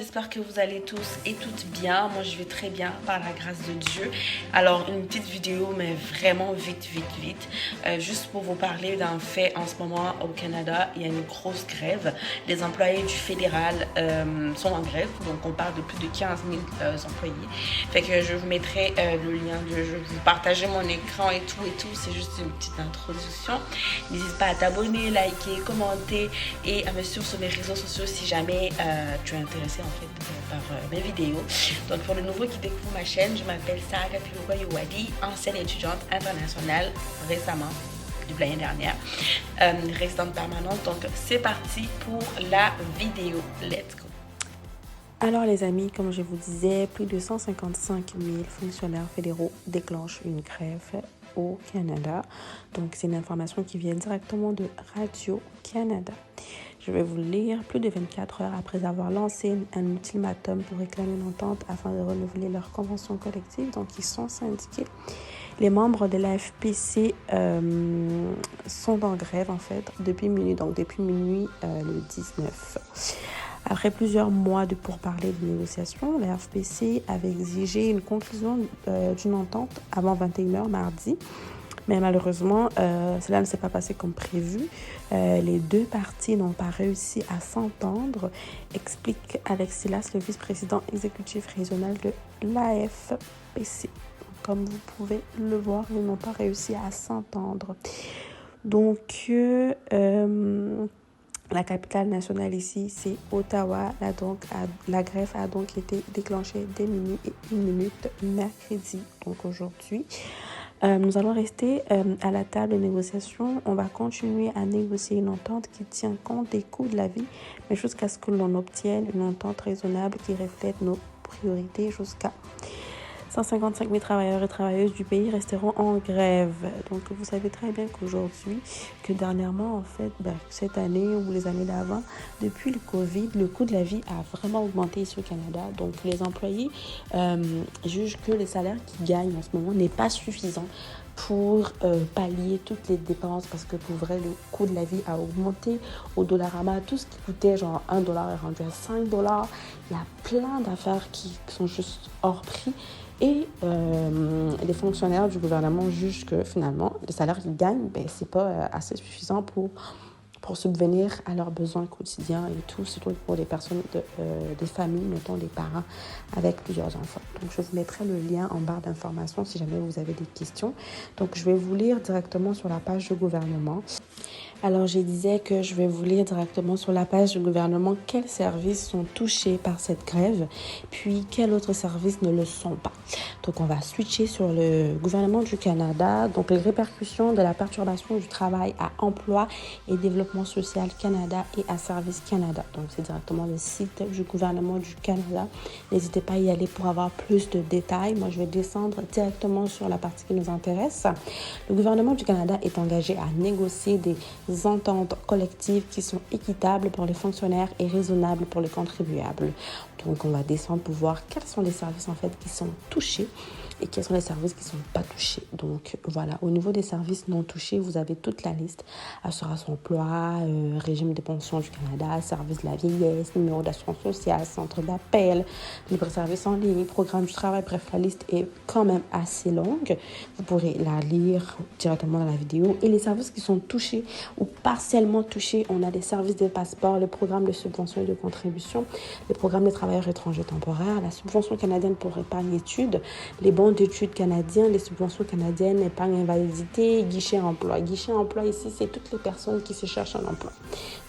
j'espère que vous allez tous et toutes bien. Moi, je vais très bien par la grâce de Dieu. Alors, une petite vidéo, mais vraiment vite. Juste pour vous parler d'un fait en ce moment au Canada. Il y a une grosse grève. Les employés du fédéral sont en grève. Donc, on parle de plus de 15 000 employés. Fait que je vous mettrai le lien. Je vais vous partager mon écran et tout. C'est juste une petite introduction. N'hésite pas à t'abonner, liker, commenter et à me suivre sur mes réseaux sociaux si jamais tu es intéressé en fait par mes vidéos. Donc pour le nouveau qui découvre ma chaîne, je m'appelle Saga Piloua Yowadi, ancienne étudiante internationale récemment, depuis l'année dernière, résidente permanente. Donc c'est parti pour la vidéo. Let's go. Alors les amis, comme je vous disais, plus de 155 000 fonctionnaires fédéraux déclenchent une grève au Canada. Donc c'est une information qui vient directement de Radio-Canada. Je vais vous lire. Plus de 24 heures après avoir lancé un ultimatum pour réclamer une entente afin de renouveler leur convention collective, donc ils sont syndiqués. Les membres de la FPC sont en grève en fait depuis minuit, le 19. Après plusieurs mois de pourparlers de négociations, la FPC avait exigé une conclusion d'une entente avant 21h mardi. Mais malheureusement, cela ne s'est pas passé comme prévu. Les deux parties n'ont pas réussi à s'entendre, explique Alex Silas, le vice-président exécutif régional de l'AFPC. Comme vous pouvez le voir, ils n'ont pas réussi à s'entendre. Donc, la capitale nationale ici, c'est Ottawa. La grève a donc été déclenchée dès minuit et 1 minute mercredi, donc aujourd'hui. Nous allons rester à la table de négociation. On va continuer à négocier une entente qui tient compte des coûts de la vie, mais jusqu'à ce que l'on obtienne une entente raisonnable qui reflète nos priorités jusqu'à 155 000 travailleurs et travailleuses du pays resteront en grève. Donc, vous savez très bien que dernièrement, en fait, cette année ou les années d'avant, depuis le Covid, le coût de la vie a vraiment augmenté ici au Canada. Donc, les employés jugent que le salaire qu'ils gagnent en ce moment n'est pas suffisant pour pallier toutes les dépenses, parce que pour vrai, le coût de la vie a augmenté. Au Dollarama, tout ce qui coûtait genre $1 est rendu à $5. Il y a plein d'affaires qui sont juste hors prix. Et les fonctionnaires du gouvernement jugent que finalement, le salaire qu'ils gagnent, c'est pas assez suffisant pour subvenir à leurs besoins quotidiens et tout, surtout pour les personnes, des familles, mettons les parents avec plusieurs enfants. Donc, je vous mettrai le lien en barre d'informations si jamais vous avez des questions. Donc, je vais vous lire directement sur la page du gouvernement. Alors, je disais que je vais vous lire directement sur la page du gouvernement quels services sont touchés par cette grève, puis quels autres services ne le sont pas. Donc, on va switcher sur le gouvernement du Canada. Donc, les répercussions de la perturbation du travail à Emploi et Développement social Canada et à Service Canada. Donc, c'est directement le site du gouvernement du Canada. N'hésitez pas à y aller pour avoir plus de détails. Moi, je vais descendre directement sur la partie qui nous intéresse. Le gouvernement du Canada est engagé à négocier des ententes collectives qui sont équitables pour les fonctionnaires et raisonnables pour les contribuables. Donc, on va descendre pour voir quels sont les services en fait qui sont touchés et quels sont les services qui ne sont pas touchés. Donc, voilà, au niveau des services non touchés, vous avez toute la liste. Assurance emploi, régime des pensions du Canada, service de la vieillesse, numéro d'assurance sociale, centre d'appel, libre-service en ligne, programme du travail. Bref, la liste est quand même assez longue. Vous pourrez la lire directement dans la vidéo. Et les services qui sont touchés ou partiellement touchés, on a les services des passeports, le programme de subvention et de contribution, les programmes de travailleurs étrangers temporaires, la subvention canadienne pour épargne études, les bons d'études canadiens, les subventions canadiennes, épargne invalidité, guichet emploi. Guichet emploi ici, c'est toutes les personnes qui se cherchent un emploi.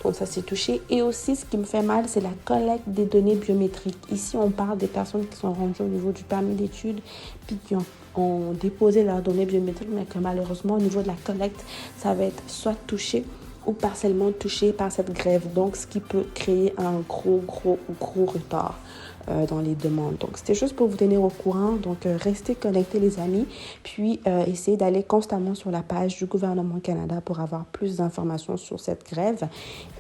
Donc ça, c'est touché. Et aussi, ce qui me fait mal, c'est la collecte des données biométriques. Ici, on parle des personnes qui sont rendues au niveau du permis d'études, puis qui ont déposé leurs données biométriques, mais que malheureusement, au niveau de la collecte, ça va être soit touché ou partiellement touché par cette grève. Donc, ce qui peut créer un gros retard dans les demandes. Donc, c'était juste pour vous tenir au courant. Donc, restez connectés, les amis. Puis, essayez d'aller constamment sur la page du gouvernement Canada pour avoir plus d'informations sur cette grève.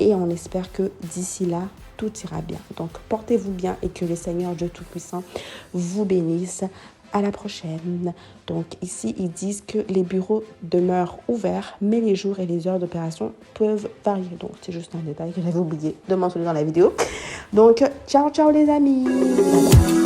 Et on espère que d'ici là, tout ira bien. Donc, portez-vous bien et que le Seigneur Dieu Tout-Puissant vous bénisse. à la prochaine. Donc ici, ils disent que les bureaux demeurent ouverts, mais les jours et les heures d'opération peuvent varier. Donc c'est juste un détail que j'avais oublié de mentionner dans la vidéo. Donc ciao, ciao les amis. Bye bye.